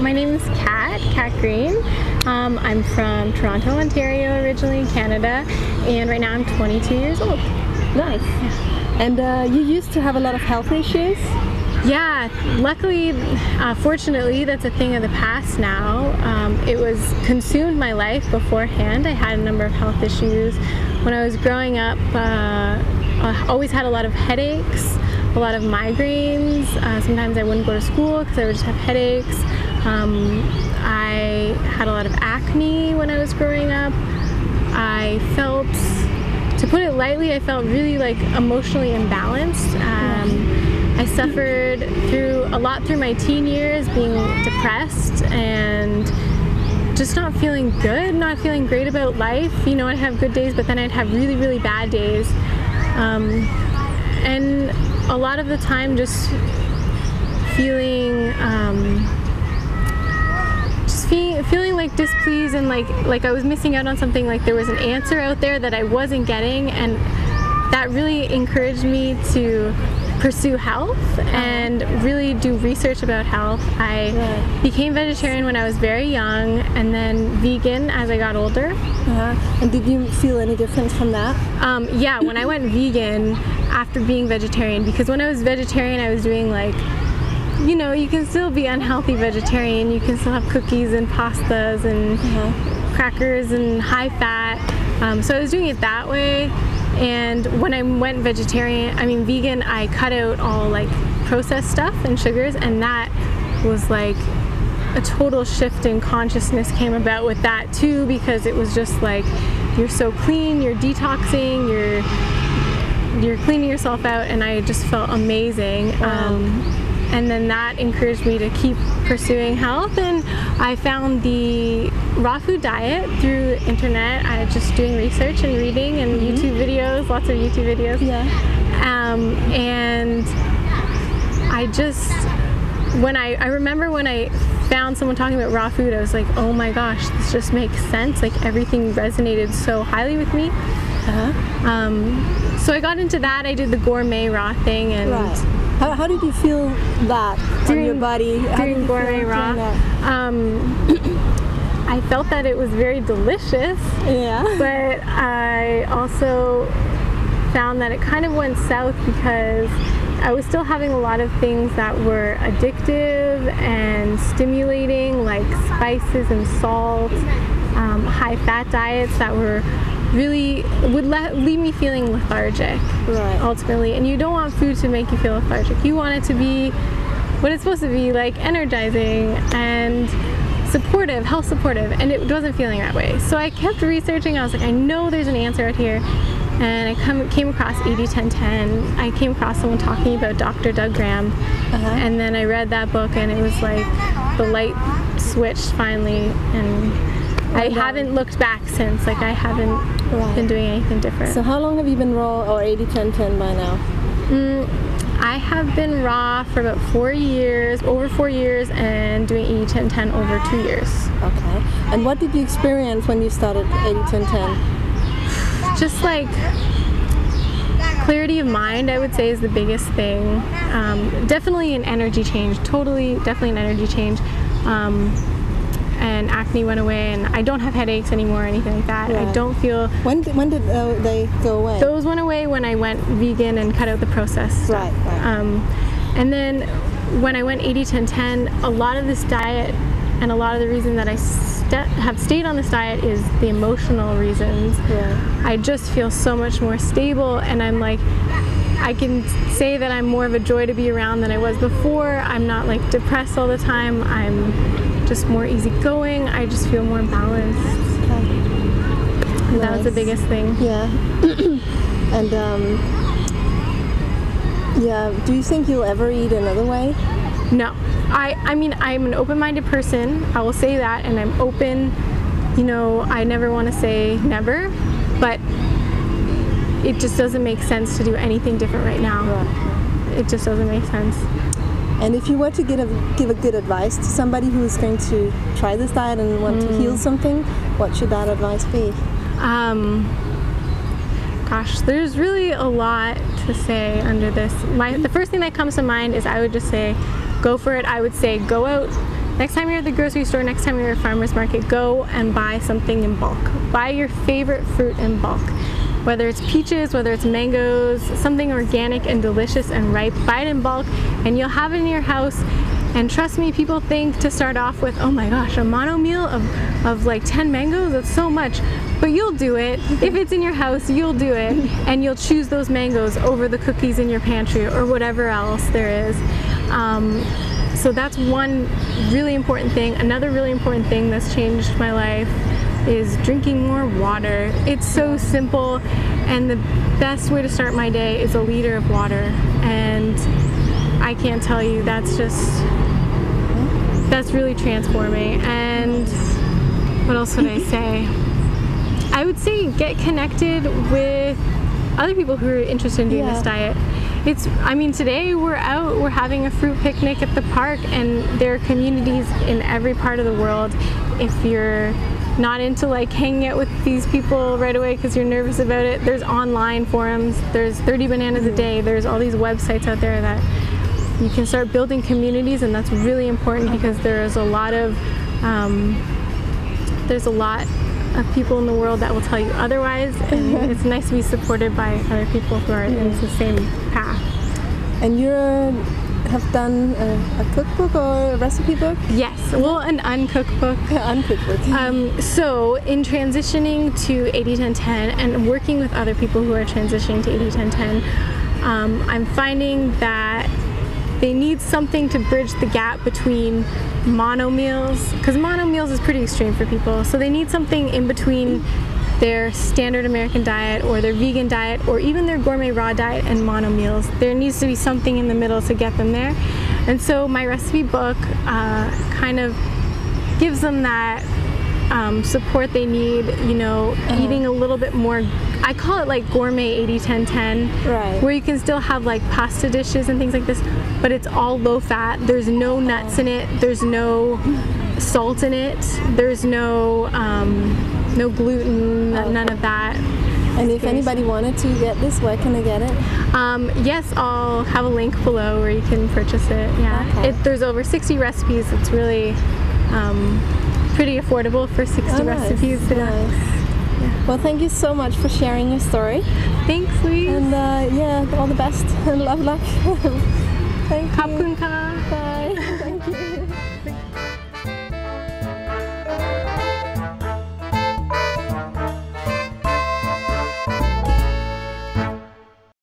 my name is Kat Green. I'm from Toronto, Ontario, originally, Canada, and right now I'm 22 years old. Nice. Yeah. And you used to have a lot of health issues? Yeah, luckily, fortunately, that's a thing of the past now. It was consumed my life beforehand. I had a number of health issues. When I was growing up, I always had a lot of headaches, a lot of migraines. Sometimes I wouldn't go to school because I would just have headaches. I had a lot of acne when I was growing up. I felt, to put it lightly, I felt really like emotionally imbalanced. I suffered a lot through my teen years, being depressed and just not feeling good, not feeling great about life. You know, I'd have good days, but then I'd have really, really bad days. And a lot of the time just feeling feeling like displeased and like I was missing out on something, like there was an answer out there that I wasn't getting, and that really encouraged me to pursue health and really do research about health. I became vegetarian when I was very young, and then vegan as I got older. And did you feel any difference from that? Yeah, when I went vegan after being vegetarian, because when I was vegetarian I was doing like, you know, you can still be unhealthy vegetarian, you can still have cookies and pastas and crackers and high fat, so I was doing it that way. And when I went vegan, I cut out all like processed stuff and sugars, and that was like a total shift in consciousness came about with that too, because it was just like, you're so clean, you're detoxing, you're cleaning yourself out, and I just felt amazing. And then that encouraged me to keep pursuing health, and I found the raw food diet through internet. I was just doing research and reading and YouTube videos, lots of YouTube videos. And I just, I remember when I found someone talking about raw food, I was like, oh my gosh, this just makes sense. Like everything resonated so highly with me. So I got into that. I did the gourmet raw thing, and how did you feel that on your body? Doing gourmet raw? I felt that it was very delicious, but I also found that it kind of went south because I was still having a lot of things that were addictive and stimulating, like spices and salt, high fat diets that were really would leave me feeling lethargic, ultimately. And you don't want food to make you feel lethargic. You want it to be what it's supposed to be, like energizing and supportive, health supportive, and it wasn't feeling that way. So I kept researching. I was like, I know there's an answer out here, and I came across 80-10-10. I came across someone talking about Dr. Doug Graham, and then I read that book, and it was like the light switched finally, and I haven't looked back since. Like I haven't been doing anything different. So how long have you been raw or 80-10-10 by now? I have been raw for about 4 years, over 4 years, and doing 80-10-10 over 2 years. Okay. And what did you experience when you started 80-10-10? Just like clarity of mind, I would say, is the biggest thing. Definitely an energy change, definitely an energy change. And acne went away, and I don't have headaches anymore or anything like that. I don't feel... When did they go away? Those went away when I went vegan and cut out the processed stuff. And then when I went 80-10-10, a lot of this diet and a lot of the reason that I have stayed on this diet is the emotional reasons. I just feel so much more stable, and I'm like, I can say that I'm more of a joy to be around than I was before. I'm not like depressed all the time. I'm just more easygoing. I just feel more balanced. That was the biggest thing. And do you think you'll ever eat another way? No. I mean, I'm an open-minded person. I will say that, and I'm open. You know, I never want to say never, but it just doesn't make sense to do anything different right now. It just doesn't make sense. And if you were to give a good advice to somebody who's going to try this diet and want to heal something, what should that advice be? Gosh, there's really a lot to say under this. The first thing that comes to mind is I would just say, go for it. I would say go out Next time you're at the grocery store, next time you're at a farmer's market, go and buy something in bulk. Buy your favorite fruit in bulk. Whether it's peaches, whether it's mangoes, something organic and delicious and ripe, buy it in bulk and you'll have it in your house. And trust me, people think to start off with, oh my gosh, a mono meal of like 10 mangoes, that's so much. But you'll do it. If it's in your house, you'll do it. And you'll choose those mangoes over the cookies in your pantry or whatever else there is. So that's one really important thing. Another really important thing that's changed my life is drinking more water. It's so simple, and the best way to start my day is a liter of water. And I can't tell you, that's really transforming. And what else would I say? I would say get connected with other people who are interested in doing this diet. I mean, today we're out, we're having a fruit picnic at the park, and there are communities in every part of the world. If you're not into like hanging out with these people right away because you're nervous about it, there's online forums, there's 30 bananas a day, there's all these websites out there that you can start building communities, and that's really important because there's a lot of people in the world that will tell you otherwise, and it's nice to be supported by other people who are in the same path. And you have done a cookbook or a recipe book? Yes, well, an uncooked book. Uncooked book. So in transitioning to 80-10-10 and working with other people who are transitioning to 80-10-10, I'm finding that they need something to bridge the gap between mono meals, because mono meals is pretty extreme for people, so they need something in between their standard American diet or their vegan diet or even their gourmet raw diet and mono meals. There needs to be something in the middle to get them there. And so my recipe book kind of gives them that support they need, you know, eating a little bit more. I call it like gourmet 80-10-10, right, where you can still have like pasta dishes and things like this, but it's all low fat. There's no nuts in it. There's no salt in it. There's no gluten, none of that. And if anybody wanted to get this, where can they get it? Yes, I'll have a link below where you can purchase it. Yeah, okay. There's over 60 recipes. It's really pretty affordable for 60 recipes. Nice. Yeah. Well, thank you so much for sharing your story. Thanks, Louise. And yeah, all the best and love luck. Thank you. Khop khun ka. Bye. Thank you.